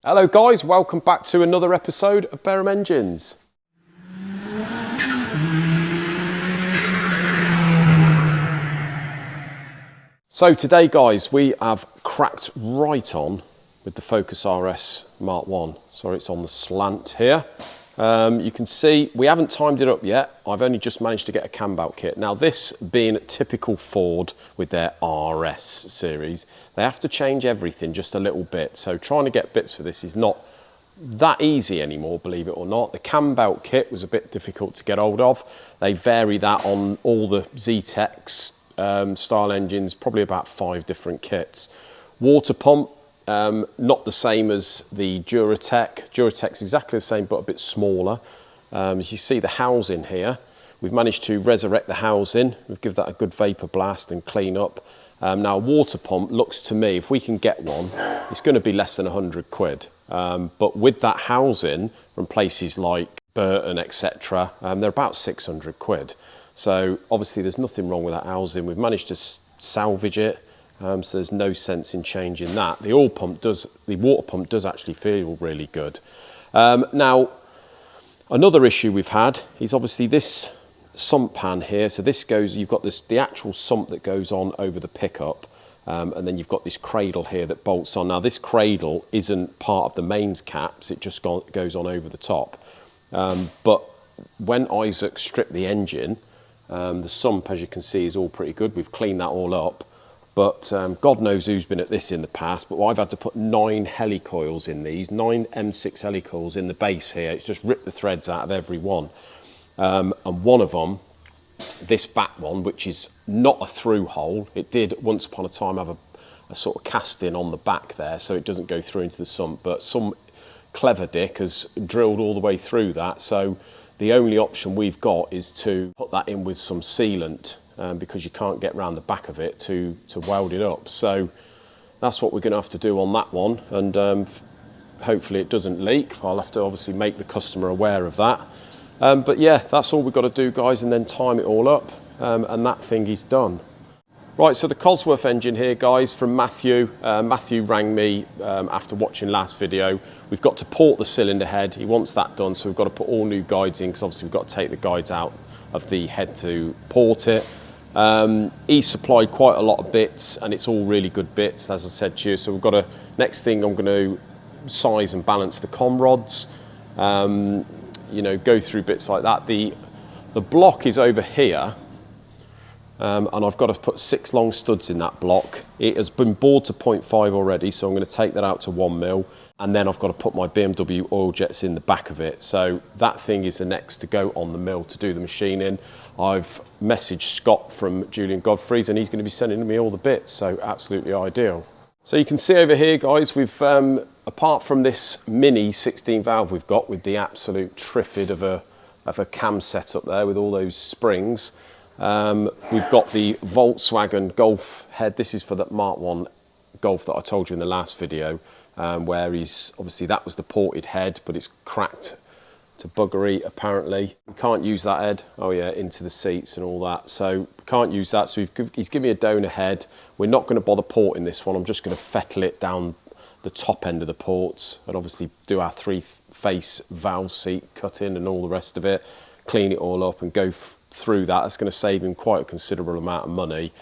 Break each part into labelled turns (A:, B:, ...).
A: Hello guys, welcome back to another episode of Barum Engines. So today guys, we have cracked right on with the Focus RS Mark 1. Sorry, it's on the slant here. You can see we haven't timed it up yet. I've only just managed to get a cam belt kit. Now this being typical Ford with their RS series, they have to change everything just a little bit. So trying to get bits for this is not that easy anymore, believe it or not. The cam belt kit was a bit difficult to get hold of. They vary that on all the Z-Tex style engines, probably about 5 different kits. Water pump, not the same as the Duratec. Duratec's exactly the same but a bit smaller. As you see the housing here, we've managed to resurrect the housing. We've given that a good vapor blast and clean up. Now water pump looks to me, if we can get one, it's going to be less than 100 quid. But with that housing from places like Burton, etc., they're about 600 quid. So obviously there's nothing wrong with that housing. We've managed to salvage it. So there's no sense in changing that. The water pump does actually feel really good. Now, another issue we've had is obviously this sump pan here. So this goes, you've got the actual sump that goes on over the pickup, and then you've got this cradle here that bolts on. Now this cradle isn't part of the mains caps, it just goes on over the top. But when Isaac stripped the engine, the sump, as you can see, is all pretty good. We've cleaned that all up. But God knows who's been at this in the past, but I've had to put 9 helicoils in these, 9 M6 helicoils in the base here. It's just ripped the threads out of every one. And one of them, this back one, which is not a through hole, it did once upon a time have a sort of casting on the back there, so it doesn't go through into the sump, but some clever dick has drilled all the way through that. So the only option we've got is to put that in with some sealant, because you can't get round the back of it to weld it up. So that's what we're going to have to do on that one, and hopefully it doesn't leak. I'll have to obviously make the customer aware of that. But yeah, that's all we've got to do guys, and then time it all up, and that thing is done. Right, so the Cosworth engine here guys from Matthew. Matthew rang me after watching last video. We've got to port the cylinder head. He wants that done, so we've got to put all new guides in, because obviously we've got to take the guides out of the head to port it. He supplied quite a lot of bits, and it's all really good bits, as I said to you. So we've got to, next thing I'm going to size and balance the com rods, you know, go through bits like that. The block is over here, and I've got to put 6 long studs in that block. It has been bored to 0.5 already, so I'm going to take that out to 1 mil, and then I've got to put my BMW oil jets in the back of it. So that thing is the next to go on the mill to do the machining. I've messaged Scott from Julian Godfrey's, and he's going to be sending me all the bits, so absolutely ideal. So you can see over here guys, we've apart from this mini 16 valve we've got with the absolute triffid of a cam setup there with all those springs, we've got the Volkswagen Golf head. This is for that Mark 1 Golf that I told you in the last video, where he's obviously, that was the ported head, but it's cracked to buggery apparently. We can't use that head, oh yeah, into the seats and all that, so we can't use that. So he's given me a donor head. We're not going to bother porting this one. I'm just going to fettle it down the top end of the ports, and obviously do our 3-face valve seat cutting and all the rest of it, clean it all up and go through that. That's going to save him quite a considerable amount of money,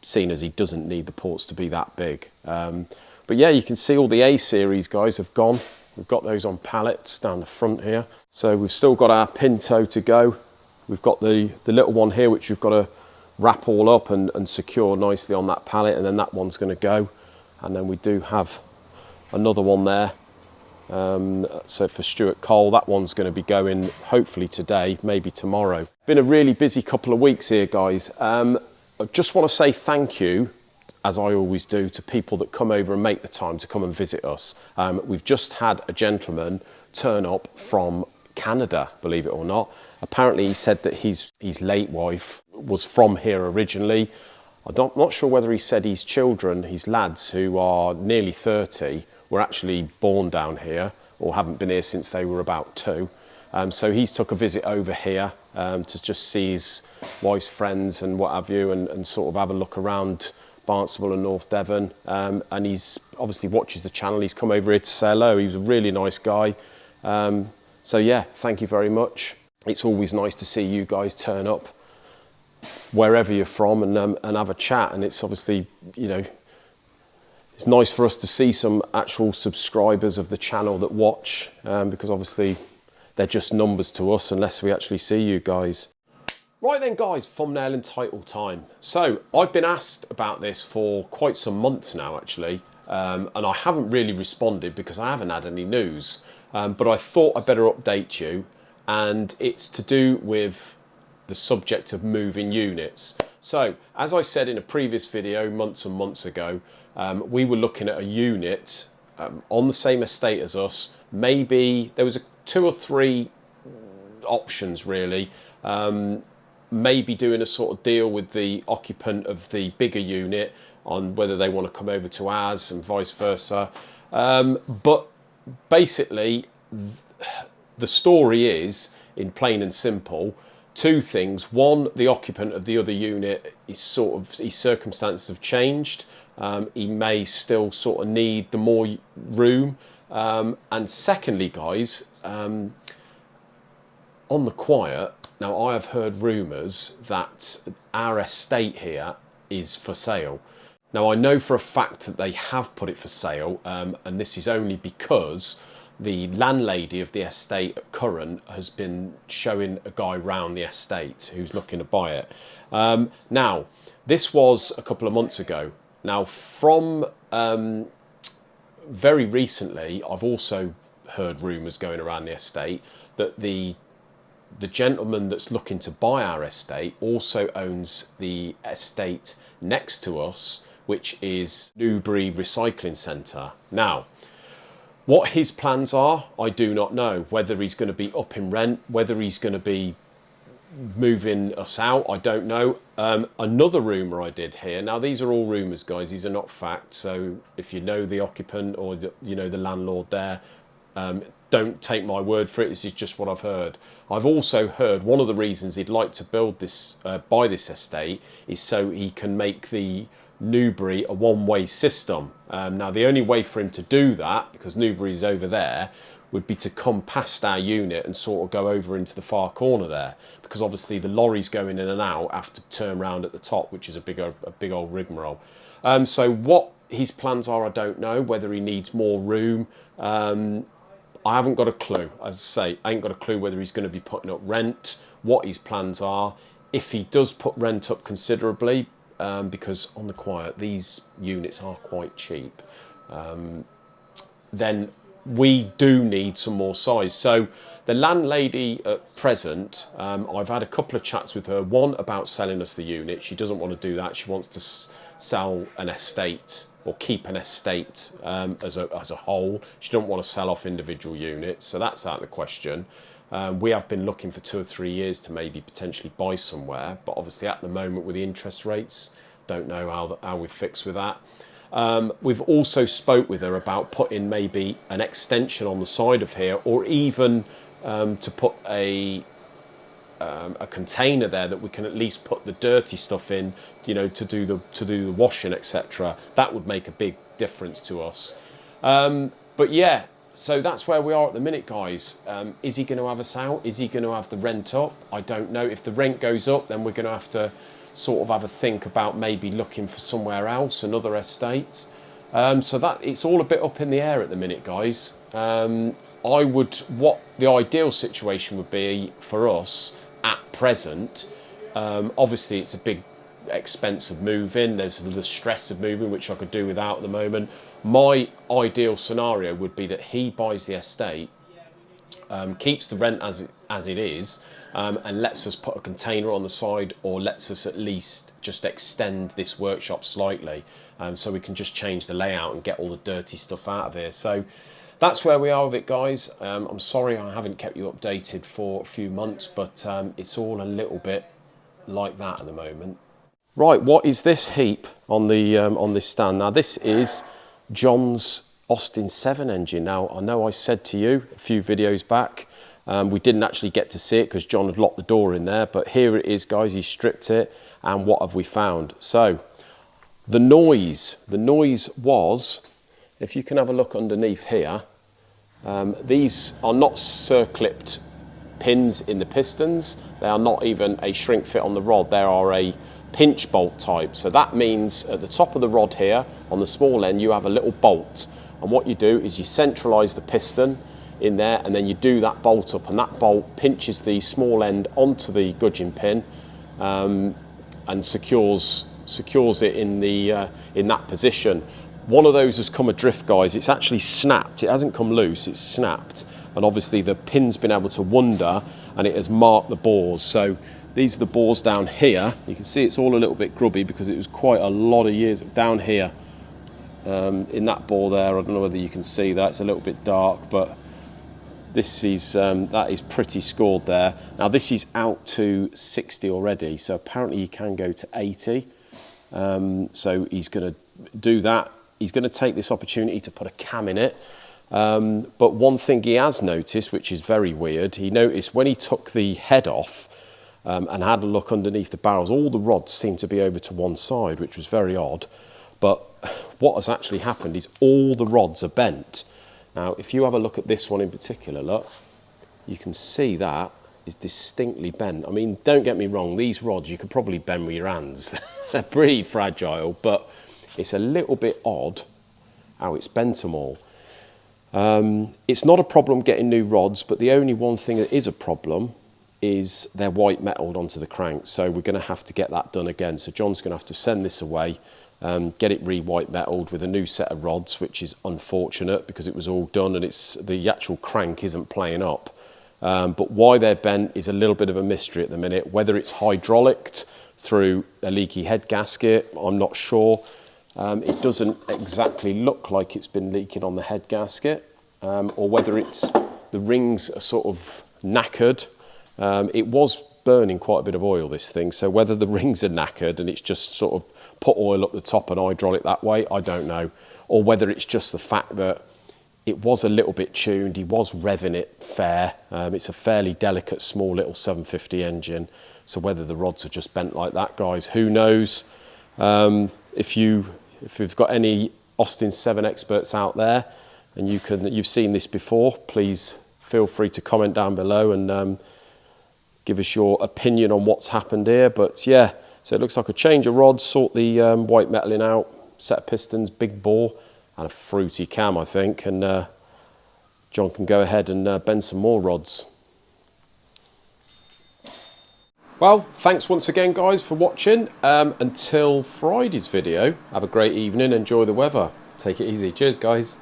A: seeing as he doesn't need the ports to be that big. But yeah, you can see all the A series guys have gone. We've got those on pallets down the front here. So we've still got our Pinto to go. We've got the little one here, which we've got to wrap all up and secure nicely on that pallet, and then that one's going to go. And then we do have another one there. So for Stuart Cole, that one's going to be going hopefully today, maybe tomorrow. Been a really busy couple of weeks here, guys. I just want to say thank you, as I always do, to people that come over and make the time to come and visit us. We've just had a gentleman turn up from Canada, believe it or not. Apparently he said that his late wife was from here originally. I'm not sure whether he said his children, his lads who are nearly 30, were actually born down here or haven't been here since they were about 2. So he's took a visit over here to just see his wife's friends and what have you, and sort of have a look around Barnstable and North Devon, and he's obviously watches the channel. He's come over here to say hello. He was a really nice guy. So yeah, thank you very much. It's always nice to see you guys turn up wherever you're from and have a chat. And it's obviously, you know, it's nice for us to see some actual subscribers of the channel that watch, because obviously they're just numbers to us unless we actually see you guys. Right then guys, thumbnail and title time. So I've been asked about this for quite some months now actually, and I haven't really responded because I haven't had any news, but I thought I'd better update you, and it's to do with the subject of moving units. So as I said in a previous video months and months ago, we were looking at a unit on the same estate as us. Maybe there was 2 or 3 options really. Maybe doing a sort of deal with the occupant of the bigger unit on whether they want to come over to ours and vice versa. But basically, the story is, in plain and simple, 2 things. One, the occupant of the other unit is his circumstances have changed. He may still sort of need the more room. And secondly, guys, on the quiet, now I have heard rumours that our estate here is for sale. Now I know for a fact that they have put it for sale, and this is only because the landlady of the estate at Current has been showing a guy round the estate who's looking to buy it. Now, this was a couple of months ago. Now, from very recently, I've also heard rumours going around the estate that the gentleman that's looking to buy our estate also owns the estate next to us, which is Newbury Recycling Centre. Now, what his plans are, I do not know. Whether he's going to be up in rent, whether he's going to be moving us out, I don't know. Another rumour I did hear, now these are all rumours guys, these are not facts, so if you know the occupant or you know the landlord there, don't take my word for it, this is just what I've heard. I've also heard one of the reasons he'd like to build this, buy this estate, is so he can make the Newbury a one-way system. Now the only way for him to do that, because Newbury's over there, would be to come past our unit and sort of go over into the far corner there, because obviously the lorries going in and out have to turn round at the top, which is a big old rigmarole. So what his plans are, I don't know. Whether he needs more room, I haven't got a clue. As I say, I ain't got a clue whether he's going to be putting up rent, what his plans are. If he does put rent up considerably, because on the quiet, these units are quite cheap, then we do need some more size. So the landlady at present, I've had a couple of chats with her, one about selling us the unit. She doesn't want to do that. She wants to sell an estate or keep an estate as a whole. She don't want to sell off individual units, so that's out of the question. We have been looking for 2 or 3 years to maybe potentially buy somewhere, but obviously at the moment with the interest rates, don't know how we fix with that. We've also spoke with her about putting maybe an extension on the side of here, or even to put a container there that we can at least put the dirty stuff in, you know, to do the washing, etc. That would make a big difference to us. But yeah, so that's where we are at the minute, guys. Is he going to have us out? Is he going to have the rent up? I don't know. If the rent goes up, then we're going to have to sort of have a think about maybe looking for somewhere else, another estate. So that it's all a bit up in the air at the minute, guys. What the ideal situation would be for us at present, obviously it's a big expense of moving, there's the stress of moving, which I could do without at the moment. My ideal scenario would be that he buys the estate, keeps the rent as it is, and lets us put a container on the side, or lets us at least just extend this workshop slightly, so we can just change the layout and get all the dirty stuff out of here. So that's where we are with it, guys. I'm sorry I haven't kept you updated for a few months, but it's all a little bit like that at the moment. Right, what is this heap on the on this stand? Now this is John's Austin 7 engine. Now I know I said to you a few videos back, we didn't actually get to see it because John had locked the door in there, but here it is, guys. He stripped it, and what have we found? So The noise was, if you can have a look underneath here, these are not circlipped pins in the pistons. They are not even a shrink fit on the rod. They are a pinch bolt type. So that means at the top of the rod here, on the small end, you have a little bolt. And what you do is you centralise the piston in there, and then you do that bolt up, and that bolt pinches the small end onto the gudgeon pin and secures it in that position. One of those has come adrift, guys. It's actually snapped. It hasn't come loose, it's snapped. And obviously the pin's been able to wander and it has marked the bores. So these are the bores down here. You can see it's all a little bit grubby because it was quite a lot of years down here. In that bore there, I don't know whether you can see that, it's a little bit dark, but this is that is pretty scored there. Now this is out to 60 already, so apparently you can go to 80. So he's going to do that. He's going to take this opportunity to put a cam in it. But one thing he has noticed, which is very weird, he noticed when he took the head off and had a look underneath the barrels, all the rods seemed to be over to one side, which was very odd. But what has actually happened is all the rods are bent. Now, if you have a look at this one in particular, look, you can see that is distinctly bent. I mean, don't get me wrong, these rods you could probably bend with your hands. They're pretty fragile, but it's a little bit odd how it's bent them all. It's not a problem getting new rods, but the only one thing that is a problem is they're white metalled onto the crank. So we're going to have to get that done again. So John's going to have to send this away, get it re-white metalled with a new set of rods, which is unfortunate because it was all done and the actual crank isn't playing up. But why they're bent is a little bit of a mystery at the minute. Whether it's hydraulicked through a leaky head gasket, I'm not sure. It doesn't exactly look like it's been leaking on the head gasket, or whether it's the rings are sort of knackered. It was burning quite a bit of oil, this thing, so whether the rings are knackered and it's just sort of put oil up the top and hydraulic that way, I don't know. Or whether it's just the fact that it was a little bit tuned, he was revving it fair. It's a fairly delicate, small little 750 engine, so whether the rods are just bent like that, guys, who knows? If you've got any Austin 7 experts out there and you've seen this before, please feel free to comment down below and give us your opinion on what's happened here. But yeah, so it looks like a change of rods, sort the white metaling out, set of pistons, big bore, and a fruity cam, I think. And John can go ahead and bend some more rods. Well, thanks once again, guys, for watching. Until Friday's video, have a great evening, enjoy the weather. Take it easy. Cheers, guys.